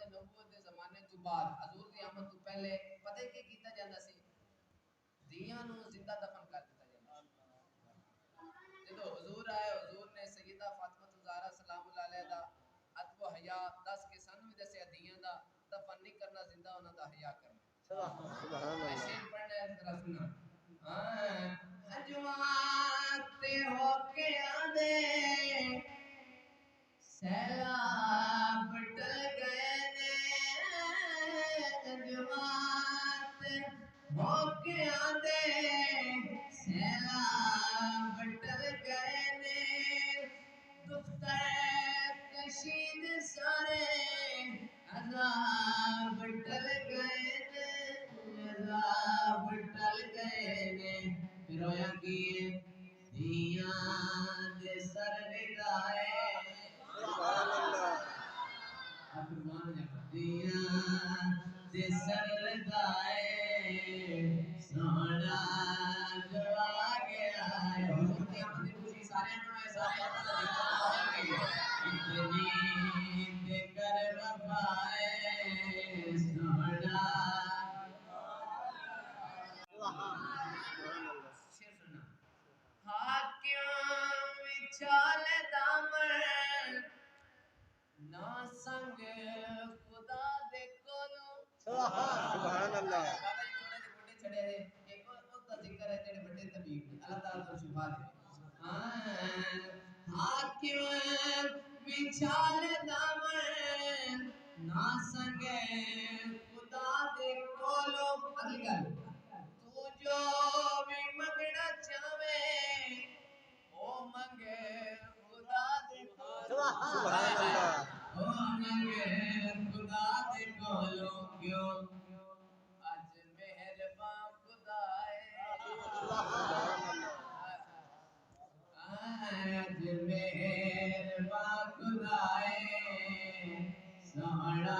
نبوت دے زمانے تو بعد حضور دی آمد تو پہلے پتہ ہے کہ کیتا جاندا سی دیاں نو زندہ دفن کر دیتا جاندا جدو حضور آئے حضور نے سیدہ فاطمہ الزہرا سلام اللہ علیہ دا ادب و حیا دس کے سن بھی دسیا دیاں دا دفن نہیں کرنا زندہ انہاں دا حیا کرنا سبحان اللہ شیر پڑھنا ہے ذرا سنا اجوات ہو کے آدے سیلاب ٹل گئے نے اجوات ہو کے آدے سیلاب ٹل گئے نے دختر کشید سارے عذاب ٹل گئے نے عذاب ٹل گئے نے پھر ہویا کی دیاں دے سر لگائے سبحان اللہ دیاں دے سر لگائے سونا جوا گیا ہے حضور کی آمد کی خوشی سارے انہوں سارے اتنی دے کر وفائے سونا شیر سننا حاکم وچال دامن نا سنگ خدا دے کولو سبحان اللہ بابا جی تھوڑے سے بڑے چھڑے ہیں ایک اور کا ذکر ہے جڑے بڑے طبیب اللہ تعالیٰ تو شفا دے حاکم وچال دامن نا سنگ خدا دے کولو اگلی گل تو جو بھی منگنا چاہے او منگے خدا دے کولو سبحان اللہ او منگے خدا دے کولو کیوں اج مہربان خدا ہے سبحان اللہ اج مہربان خدا ہے سونا